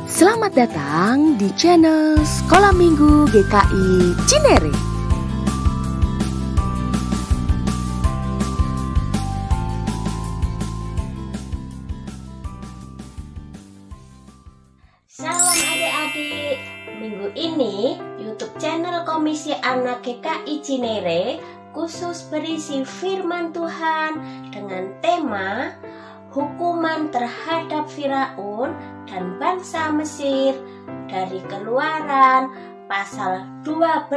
Selamat datang di channel Sekolah Minggu GKI Cinere. Salam adik-adik. Minggu ini YouTube channel Komisi Anak GKI Cinere khusus berisi firman Tuhan dengan tema hukuman terhadap Firaun dan bangsa Mesir dari Keluaran pasal 12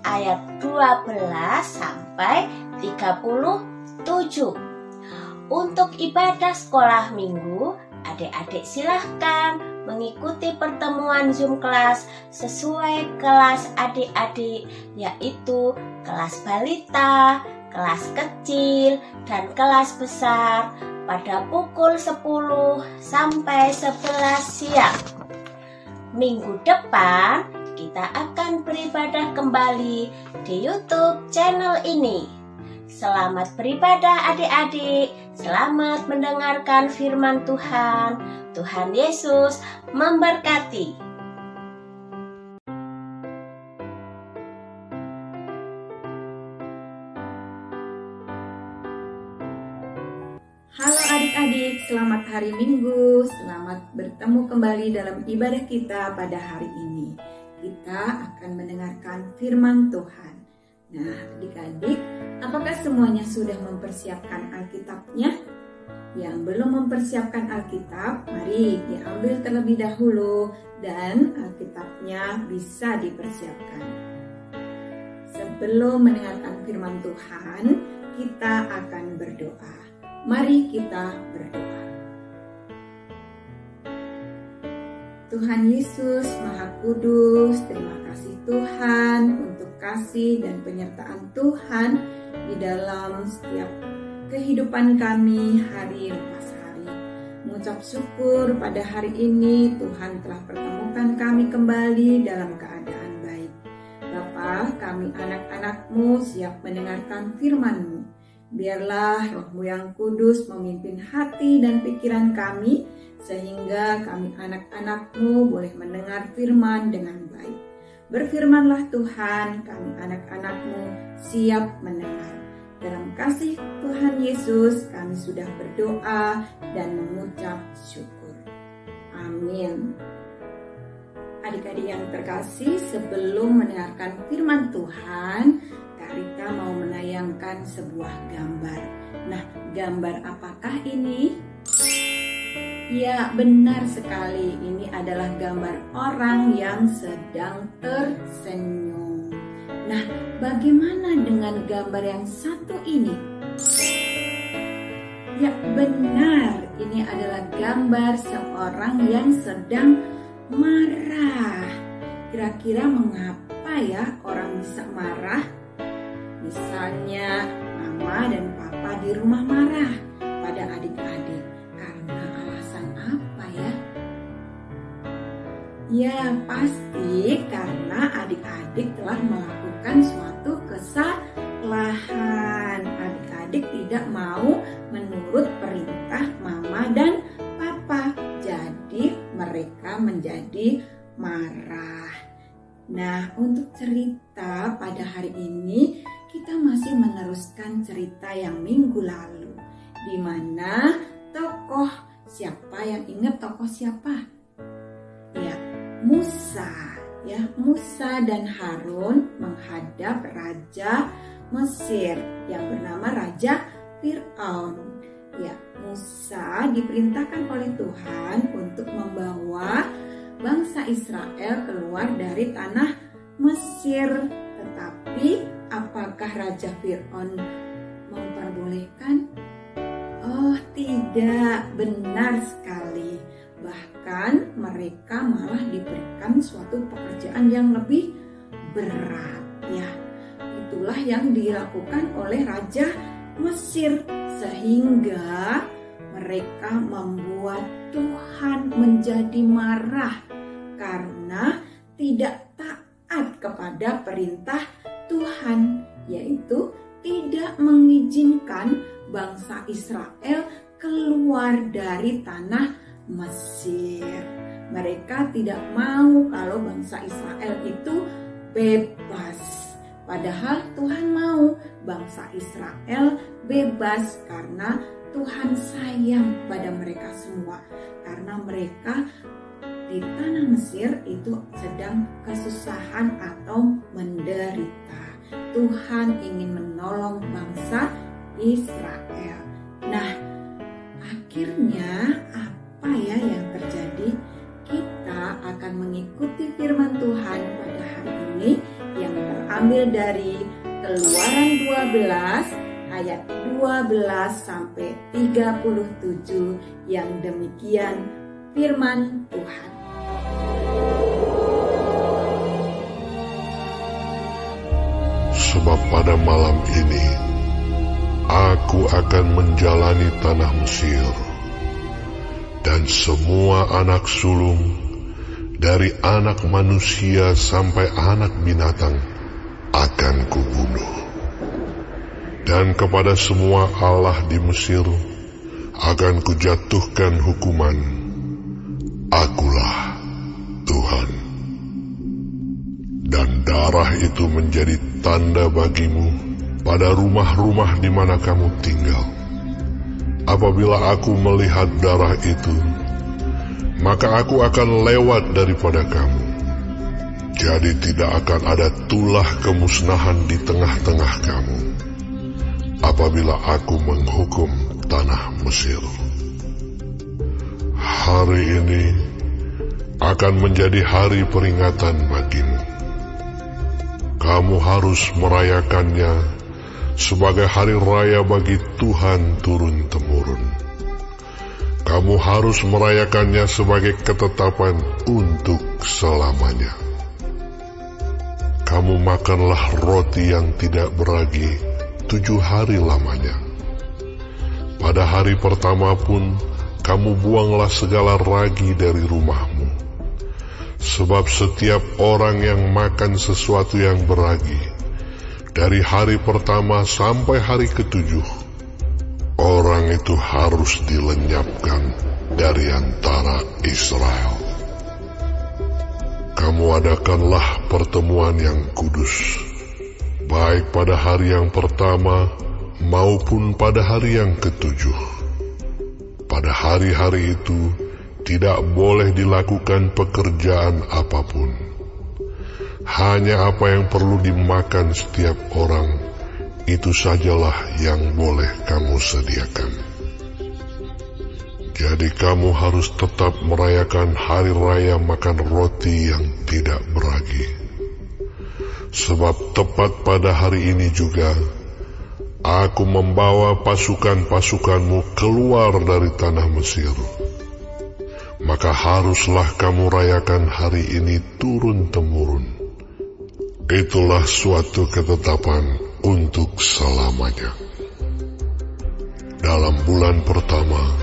ayat 12 sampai 37. Untuk ibadah sekolah minggu, adik-adik silahkan mengikuti pertemuan Zoom kelas sesuai kelas adik-adik, yaitu kelas balita, kelas kecil, dan kelas besar pada pukul 10 sampai 11 siang. Minggu depan kita akan beribadah kembali di YouTube channel ini. Selamat beribadah adik-adik, selamat mendengarkan firman Tuhan. Tuhan Yesus memberkati. Halo adik-adik, selamat hari Minggu, selamat bertemu kembali dalam ibadah kita pada hari ini. Kita akan mendengarkan firman Tuhan. Nah adik-adik, apakah semuanya sudah mempersiapkan Alkitabnya? Yang belum mempersiapkan Alkitab, mari diambil terlebih dahulu dan Alkitabnya bisa dipersiapkan. Sebelum mendengarkan firman Tuhan, kita akan berdoa. Mari kita berdoa. Tuhan Yesus Maha Kudus, terima kasih Tuhan untuk kasih dan penyertaan Tuhan di dalam setiap kehidupan kami hari lepas hari. Mengucap syukur pada hari ini Tuhan telah pertemukan kami kembali dalam keadaan baik. Bapa, kami anak-anak-Mu siap mendengarkan firman-Mu. Biarlah Roh-Mu yang kudus memimpin hati dan pikiran kami, sehingga kami anak-anak-Mu boleh mendengar firman dengan baik. Berfirmanlah Tuhan, kami anak-anak-Mu siap mendengar. Dalam kasih Tuhan Yesus kami sudah berdoa dan mengucap syukur. Amin. Adik-adik yang terkasih, sebelum mendengarkan firman Tuhan, Kak Rita mau menayangkan sebuah gambar. Nah, gambar apakah ini? Ya, benar sekali. Ini adalah gambar orang yang sedang tersenyum. Nah, bagaimana dengan gambar yang satu ini? Ya, benar. Ini adalah gambar seorang yang sedang marah. Kira-kira mengapa ya orang bisa marah? Misalnya mama dan papa di rumah marah pada adik-adik. Karena alasan apa ya? Ya pasti karena adik-adik telah melakukan suatu kesalahan. Adik-adik tidak mau menurut perintah mama dan papa. Jadi mereka menjadi marah. Nah, untuk cerita pada hari ini kita masih meneruskan cerita yang minggu lalu, di mana tokoh siapa yang ingat tokoh siapa? Ya, Musa. Ya, Musa dan Harun menghadap Raja Mesir yang bernama Raja Firaun. Ya, Musa diperintahkan oleh Tuhan untuk membawa bangsa Israel keluar dari tanah Mesir. Tetapi apakah Raja Firaun memperbolehkan? Oh tidak, benar sekali. Bahkan mereka malah diberikan suatu pekerjaan yang lebih berat. Ya, itulah yang dilakukan oleh Raja Mesir, sehingga mereka membuat Tuhan menjadi marah karena tidak taat kepada perintah Tuhan, yaitu tidak mengizinkan bangsa Israel keluar dari tanah Mesir. Mereka tidak mau kalau bangsa Israel itu bebas. Padahal Tuhan mau bangsa Israel bebas karena Tuhan sayang pada mereka semua. Karena mereka di tanah Mesir itu sedang kesusahan atau menderita. Tuhan ingin menolong bangsa Israel. Nah, akhirnya apa ya yang terjadi? Kita akan mengikuti firman Tuhan pada hari ini yang terambil dari Keluaran 12 ayat 12 sampai 37 yang demikian firman Tuhan. Sebab pada malam ini aku akan menjalani tanah Mesir, dan semua anak sulung dari anak manusia sampai anak binatang akan kubunuh. Dan kepada semua allah di Mesir akan kujatuhkan hukuman. Akulah Tuhan. Dan darah itu menjadi tanda bagimu pada rumah-rumah di mana kamu tinggal. Apabila aku melihat darah itu, maka aku akan lewat daripada kamu. Jadi tidak akan ada tulah kemusnahan di tengah-tengah kamu apabila aku menghukum tanah Mesir. Hari ini akan menjadi hari peringatan bagimu. Kamu harus merayakannya sebagai hari raya bagi Tuhan turun-temurun. Kamu harus merayakannya sebagai ketetapan untuk selamanya. Kamu makanlah roti yang tidak beragi 7 hari lamanya. Pada hari pertama pun kamu buanglah segala ragi dari rumahmu. Sebab setiap orang yang makan sesuatu yang beragi, dari hari pertama sampai hari ke-7, orang itu harus dilenyapkan dari antara Israel. Kamu adakanlah pertemuan yang kudus, baik pada hari yang pertama maupun pada hari yang ke-7. Pada hari-hari itu tidak boleh dilakukan pekerjaan apapun. Hanya apa yang perlu dimakan setiap orang, itu sajalah yang boleh kamu sediakan. Jadi kamu harus tetap merayakan hari raya makan roti yang tidak beragi. Sebab tepat pada hari ini juga, aku membawa pasukan-pasukanmu keluar dari tanah Mesir. Maka haruslah kamu rayakan hari ini turun-temurun. Itulah suatu ketetapan untuk selamanya. Dalam bulan pertama,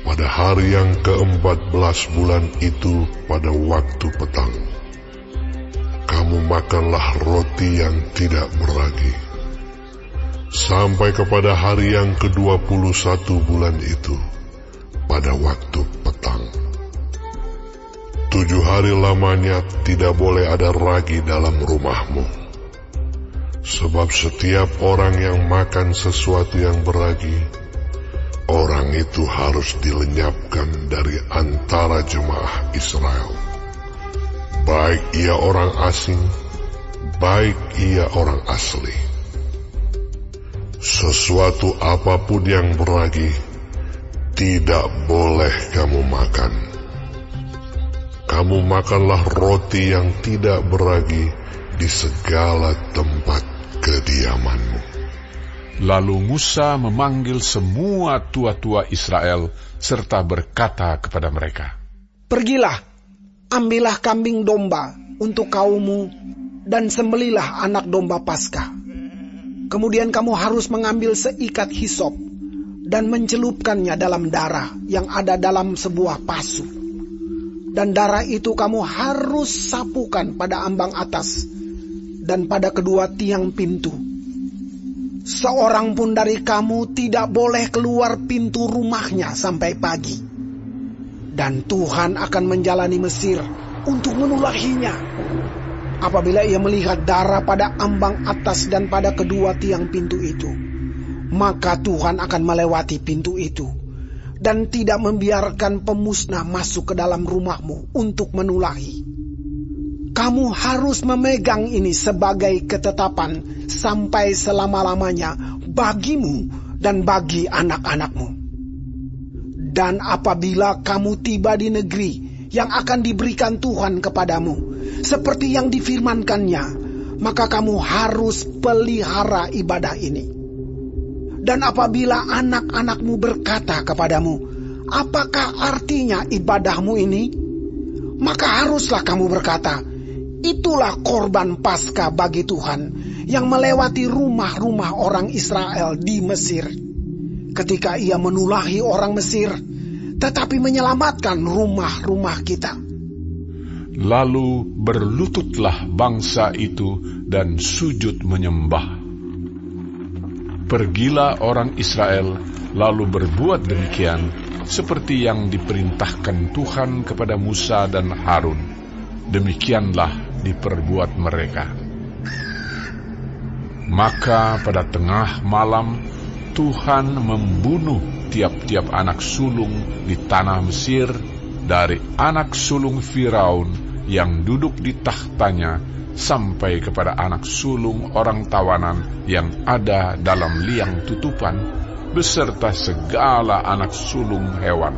pada hari yang ke-14 bulan itu pada waktu petang, kamu makanlah roti yang tidak beragi. Sampai kepada hari yang ke-21 bulan itu, pada waktu petang. 7 hari lamanya tidak boleh ada ragi dalam rumahmu. Sebab setiap orang yang makan sesuatu yang beragi, orang itu harus dilenyapkan dari antara jemaah Israel. Baik ia orang asing, baik ia orang asli. Sesuatu apapun yang beragi, tidak boleh kamu makan. Kamu makanlah roti yang tidak beragi di segala tempat kediamanmu. Lalu Musa memanggil semua tua-tua Israel serta berkata kepada mereka, Pergilah, ambillah kambing domba untuk kaummu dan sembelilah anak domba Paskah. Kemudian kamu harus mengambil seikat hisop dan mencelupkannya dalam darah yang ada dalam sebuah pasu. Dan darah itu kamu harus sapukan pada ambang atas dan pada kedua tiang pintu. Seorang pun dari kamu tidak boleh keluar pintu rumahnya sampai pagi. Dan Tuhan akan menjalani Mesir untuk menulahinya. Apabila ia melihat darah pada ambang atas dan pada kedua tiang pintu itu, maka Tuhan akan melewati pintu itu dan tidak membiarkan pemusnah masuk ke dalam rumahmu untuk menulahi. Kamu harus memegang ini sebagai ketetapan sampai selama-lamanya bagimu dan bagi anak-anakmu. Dan apabila kamu tiba di negeri yang akan diberikan Tuhan kepadamu, seperti yang difirmankannya, maka kamu harus pelihara ibadah ini. Dan apabila anak-anakmu berkata kepadamu, apakah artinya ibadahmu ini? Maka haruslah kamu berkata, itulah korban Paskah bagi Tuhan yang melewati rumah-rumah orang Israel di Mesir, ketika ia menulahi orang Mesir, tetapi menyelamatkan rumah-rumah kita. Lalu berlututlah bangsa itu dan sujud menyembah. Pergilah orang Israel lalu berbuat demikian seperti yang diperintahkan Tuhan kepada Musa dan Harun. Demikianlah diperbuat mereka. Maka pada tengah malam Tuhan membunuh tiap-tiap anak sulung di tanah Mesir, dari anak sulung Firaun yang duduk di tahtanya sampai kepada anak sulung orang tawanan yang ada dalam liang tutupan, beserta segala anak sulung hewan.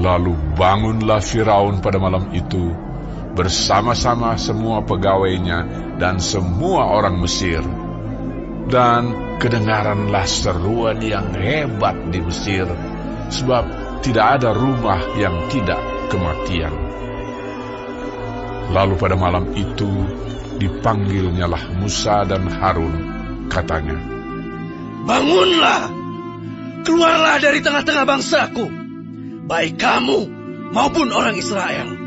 Lalu bangunlah Firaun pada malam itu bersama-sama semua pegawainya dan semua orang Mesir. Dan kedengaranlah seruan yang hebat di Mesir, sebab tidak ada rumah yang tidak kematian. Lalu pada malam itu dipanggilnyalah Musa dan Harun, katanya, bangunlah, keluarlah dari tengah-tengah bangsaku, baik kamu maupun orang Israel.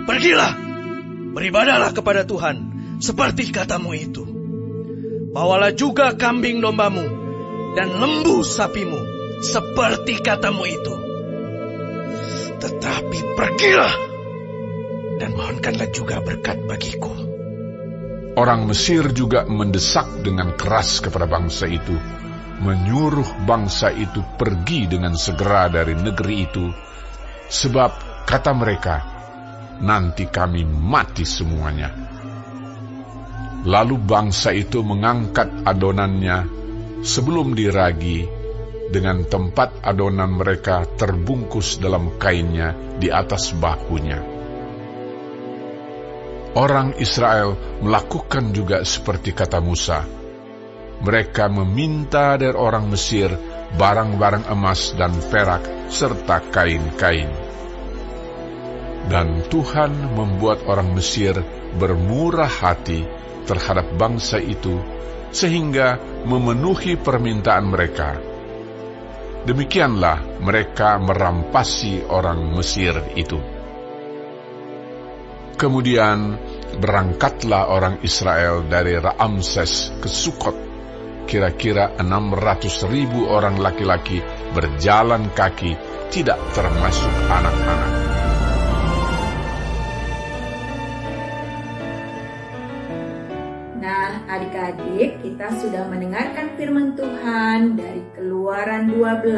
Pergilah, beribadahlah kepada Tuhan seperti katamu itu. Bawalah juga kambing dombamu dan lembu sapimu seperti katamu itu. Tetapi pergilah dan mohonkanlah juga berkat bagiku. Orang Mesir juga mendesak dengan keras kepada bangsa itu, menyuruh bangsa itu pergi dengan segera dari negeri itu, sebab kata mereka, nanti kami mati semuanya. Lalu bangsa itu mengangkat adonannya sebelum diragi, dengan tempat adonan mereka terbungkus dalam kainnya di atas bahunya. Orang Israel melakukan juga seperti kata Musa. Mereka meminta dari orang Mesir barang-barang emas dan perak serta kain-kain. Dan Tuhan membuat orang Mesir bermurah hati terhadap bangsa itu, sehingga memenuhi permintaan mereka. Demikianlah mereka merampasi orang Mesir itu. Kemudian berangkatlah orang Israel dari Ramses ke Sukot. Kira-kira 600.000 orang laki-laki berjalan kaki, tidak termasuk anak-anak. Nah, adik-adik, kita sudah mendengarkan firman Tuhan dari Keluaran 12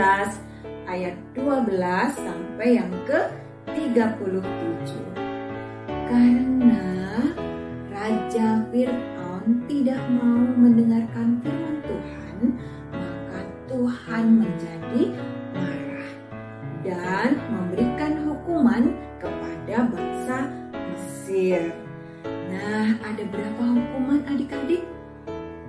ayat 12 sampai yang ke-37. Karena Raja Fir'aun tidak mau mendengarkan firman Tuhan, maka Tuhan menjadi marah dan memberikan hukuman kepada bangsa Mesir. Nah, ada berapa hukuman adik-adik?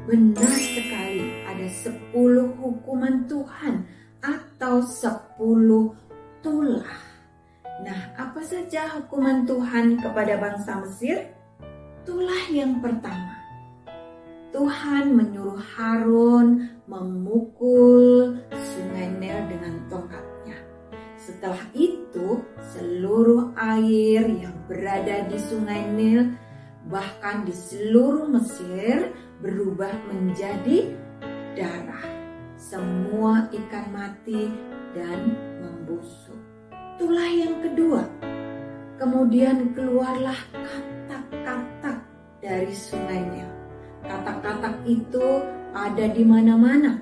Benar sekali, ada 10 hukuman Tuhan atau 10 tulah. Nah, apa saja hukuman Tuhan kepada bangsa Mesir? Tulah yang pertama, Tuhan menyuruh Harun memukul sungai Nil dengan tongkatnya. Setelah itu, seluruh air yang berada di sungai Nil, bahkan di seluruh Mesir, berubah menjadi darah. Semua ikan mati dan membusuk. Tulah yang kedua. Kemudian keluarlah katak-katak dari sungainya. Katak-katak itu ada di mana-mana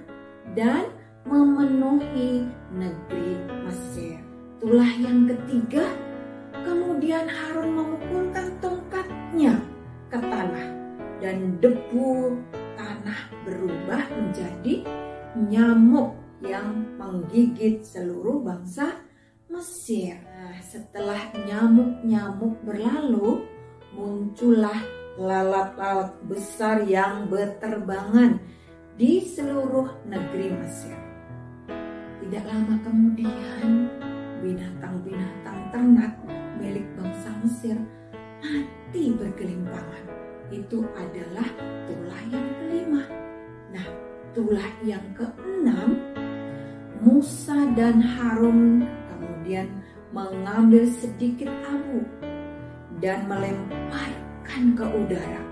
dan memenuhi negeri Mesir. Tulah yang ketiga, kemudian Harun memukulkan tongkatnya ke tanah dan debu tanah berubah menjadi nyamuk yang menggigit seluruh bangsa Mesir. Nah, setelah nyamuk-nyamuk berlalu, muncullah lalat-lalat besar yang berterbangan di seluruh negeri Mesir. Tidak lama kemudian, binatang-binatang ternak milik bangsa Mesir mati bergelimpangan. Itu adalah tulah yang kelima. Nah, tulah yang keenam, Musa dan Harun kemudian mengambil sedikit abu dan melemparkan ke udara.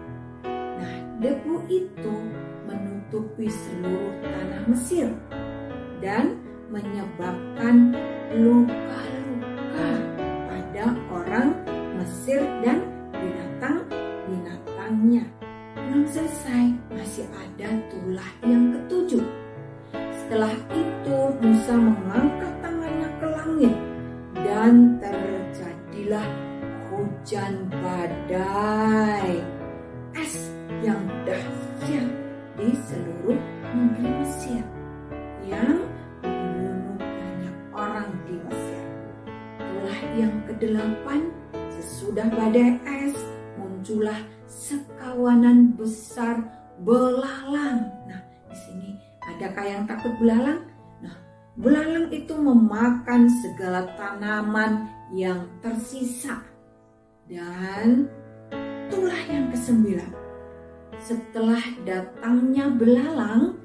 Nah, debu itu menutupi seluruh tanah Mesir dan menyebabkan luka-luka pada orang Mesir dan binatang-binatangnya. Belum selesai, masih ada tulah yang ketujuh. Setelah itu Musa mengangkat tangannya ke langit dan terjadilah hujan badai es yang dahsyat di seluruh negeri Mesir yang membunuh banyak orang di Mesir. Tulah yang kedelapan, sesudah badai es muncullah sekawanan besar belalang. Nah, di sini adakah yang takut belalang? Nah, belalang itu memakan segala tanaman yang tersisa. Dan tulah yang kesembilan, setelah datangnya belalang,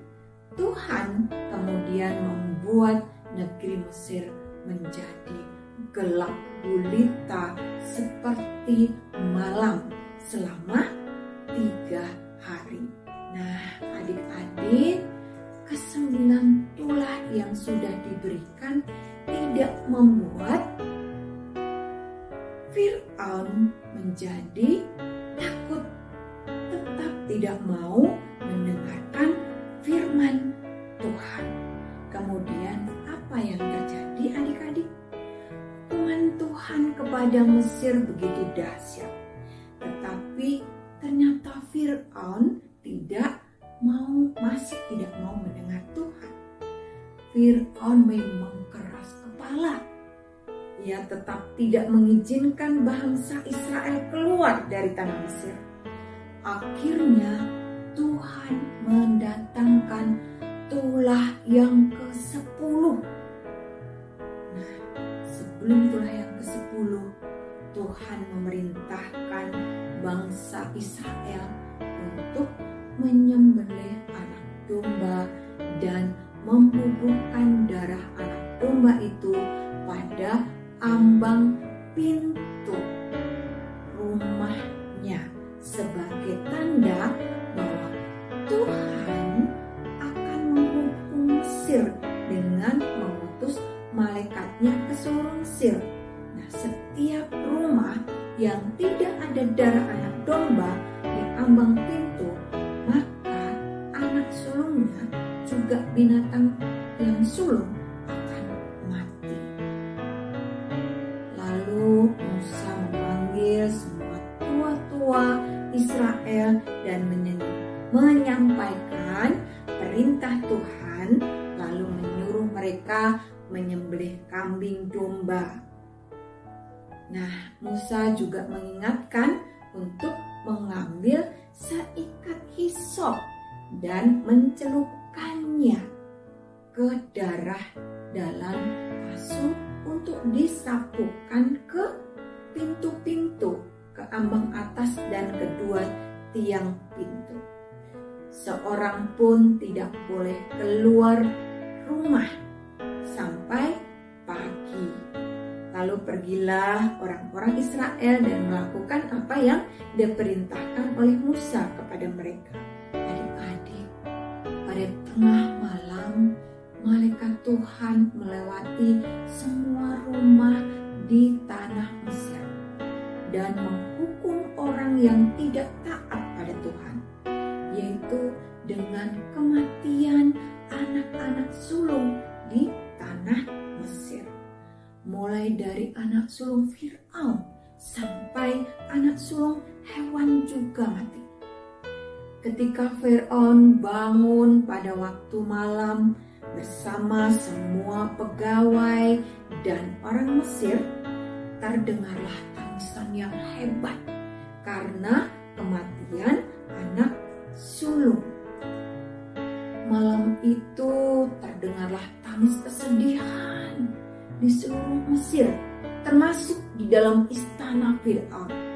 Tuhan kemudian membuat negeri Mesir menjadi gelap gulita seperti malam selama 3 hari. Nah, adik-adik, kesembilan tulah yang sudah diberikan tidak membuat Fir'aun menjadi takut, tetap tidak mau mendengarkan firman Tuhan. Kemudian apa yang terjadi adik-adik? Hukuman Tuhan kepada Mesir begitu dahsyat. Tetapi ternyata Fir'aun masih tidak mau mendengar Tuhan. Fir'aun memang keras kepala. Ia tetap tidak mengizinkan bangsa Israel keluar dari tanah Mesir. Akhirnya Tuhan mendatangkan tulah yang ke-10. Nah, sebelum tulah yang ke-10, Tuhan memerintahkan bangsa Israel untuk menyembelih anak domba dan membubuhkan darah anak domba itu pada ambang pintu rumahnya sebagai tanda bahwa Tuhan akan menghukum Mesir dengan mengutus malaikatnya ke seluruh Mesir. Nah, setiap rumah yang tidak ada darah anak domba di ambang pintu, maka anak sulungnya juga binatang yang sulung akan mati. Lalu Musa memanggil semua tua-tua Israel dan menyampaikan perintah Tuhan, lalu menyuruh mereka menyembelih kambing domba. Nah, Musa juga mengingatkan untuk mengambil seikat hisop dan mencelupkannya ke darah dalam kasut untuk disapukan ke pintu-pintu, ke ambang atas dan kedua tiang pintu. Seorang pun tidak boleh keluar rumah sampai pagi. Lalu pergilah orang-orang Israel dan melakukan apa yang diperintahkan oleh Musa kepada mereka. tengah malam, malaikat Tuhan melewati semua rumah di tanah Mesir dan menghukum orang yang tidak taat pada Tuhan, yaitu dengan kematian anak-anak sulung di tanah Mesir. Mulai dari anak sulung Fir'aun sampai anak sulung hewan juga mati. Ketika Fir'aun bangun pada waktu malam bersama semua pegawai dan orang Mesir, terdengarlah tangisan yang hebat karena kematian anak sulung. Malam itu terdengarlah tangis kesedihan di seluruh Mesir, termasuk di dalam istana Fir'aun.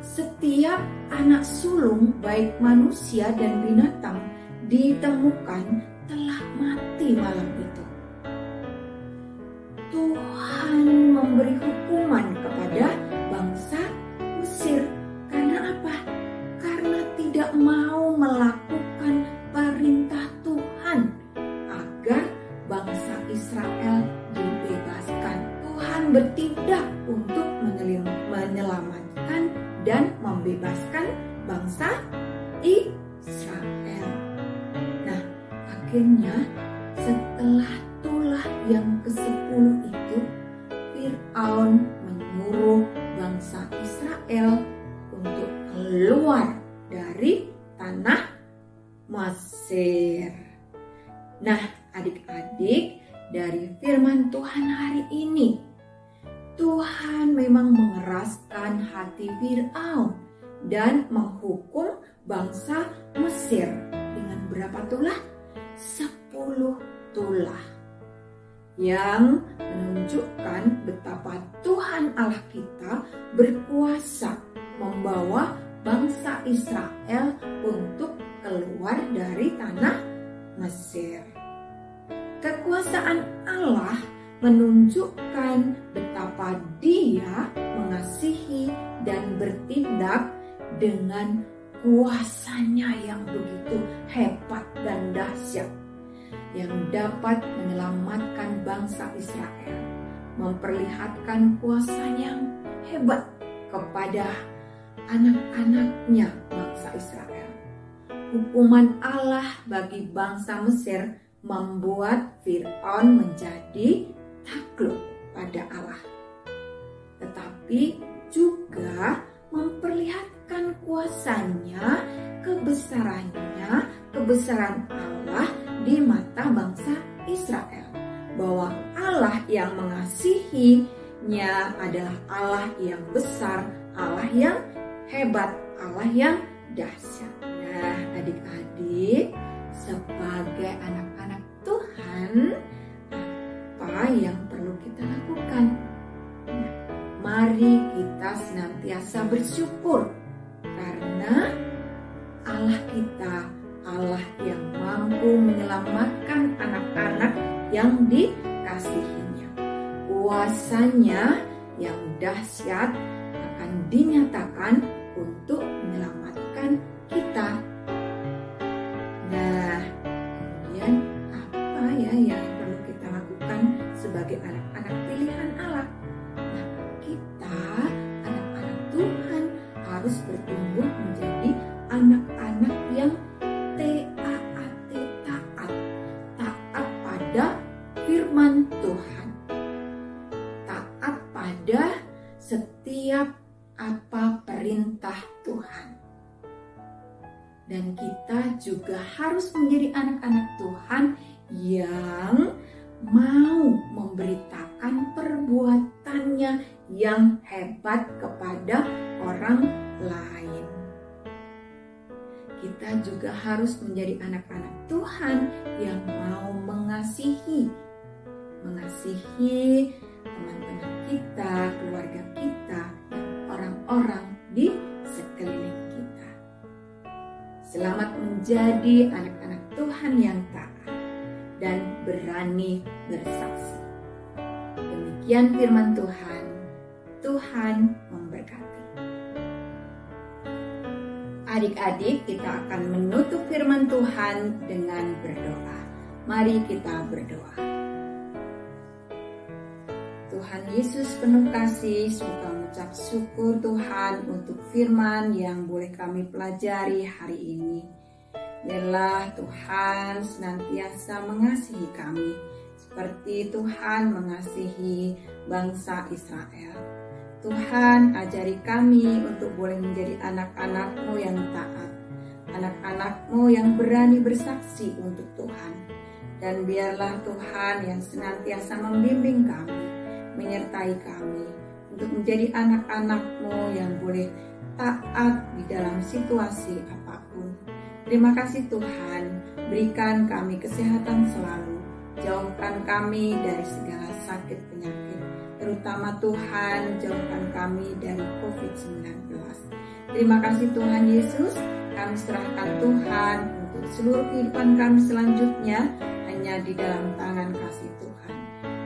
Setiap anak sulung, baik manusia dan binatang, ditemukan telah mati malam itu. Tuhan memberi hukuman kepada bangsa Mesir. Karena apa? Karena tidak mau melakukan perintah Tuhan agar bangsa Israel dibebaskan. Tuhan bertindak untuk menyelamatkan dan membebaskan bangsa Israel. Nah, akhirnya setelah tulah yang ke-10 itu, Fir'aun menyuruh bangsa Israel untuk keluar dari tanah Mesir. Nah, adik-adik, dari firman Tuhan hari ini, Tuhan memang mengeraskan hati Fir'aun dan menghukum bangsa Mesir dengan berapa tulah? 10 tulah. Yang menunjukkan betapa Tuhan Allah kita berkuasa membawa bangsa Israel untuk keluar dari tanah Mesir. Kekuasaan Allah menunjukkan betapa Dia mengasihi dan bertindak dengan kuasanya yang begitu hebat dan dahsyat, yang dapat menyelamatkan bangsa Israel, memperlihatkan kuasanya yang hebat kepada anak-anaknya bangsa Israel. Hukuman Allah bagi bangsa Mesir membuat Fir'aun menjadi takluk pada Allah, tetapi juga memperlihatkan kuasanya, kebesarannya, kebesaran Allah di mata bangsa Israel, bahwa Allah yang mengasihinya adalah Allah yang besar, Allah yang hebat, Allah yang dahsyat. Nah, adik-adik, sebagai anak-anak Tuhan, apa yang perlu kita lakukan? Nah, mari kita senantiasa bersyukur karena Allah kita, Allah yang mampu menyelamatkan anak-anak yang dikasihinya. Kuasanya yang dahsyat akan dinyatakan untuk menyelamatkan kita. Nah, kemudian apa ya yang perlu kita lakukan sebagai anak-anak pilihan Allah? Nah, kita anak-anak Tuhan harus bertumbuh menjadi anak-anak yang taat pada firman Tuhan, taat pada setiap apa perintah Tuhan. Dan kita juga harus menjadi anak-anak Tuhan yang mau memberitakan perbuatannya yang hebat kepada orang lain. Kita juga harus menjadi anak-anak Tuhan yang mau mengasihi teman-teman kita, keluarga kita, dan orang-orang di sekeliling kita. Selamat menjadi anak-anak Tuhan yang taat dan berani bersaksi. Demikian firman Tuhan. Tuhan memberkati. Adik-adik, kita akan menutup firman Tuhan dengan berdoa. Mari kita berdoa. Tuhan Yesus penuh kasih, suka mengucap syukur Tuhan untuk firman yang boleh kami pelajari hari ini. Biarlah Tuhan senantiasa mengasihi kami, seperti Tuhan mengasihi bangsa Israel. Tuhan, ajari kami untuk boleh menjadi anak-anak-Mu yang taat, anak-anak-Mu yang berani bersaksi untuk Tuhan. Dan biarlah Tuhan yang senantiasa membimbing kami, menyertai kami, untuk menjadi anak-anak-Mu yang boleh taat di dalam situasi apapun. Terima kasih Tuhan, berikan kami kesehatan selalu, jauhkan kami dari segala sakit penyakit. Terutama Tuhan, jauhkan kami dari COVID-19. Terima kasih Tuhan Yesus, kami serahkan Tuhan untuk seluruh kehidupan kami selanjutnya hanya di dalam tangan kasih Tuhan.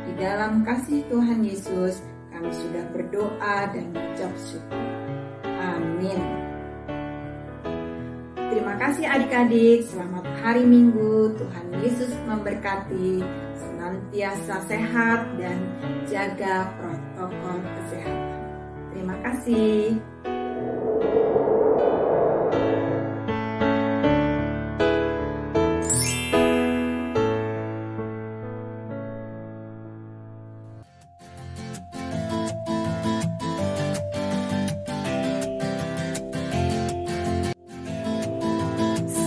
Di dalam kasih Tuhan Yesus, kami sudah berdoa dan mengucap syukur. Amin. Terima kasih adik-adik, selamat hari Minggu, Tuhan Yesus memberkati, senantiasa sehat dan jaga protokol kesehatan. Terima kasih.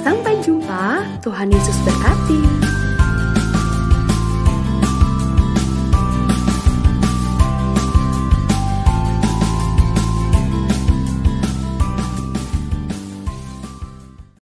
Sampai jumpa, Tuhan Yesus berkati.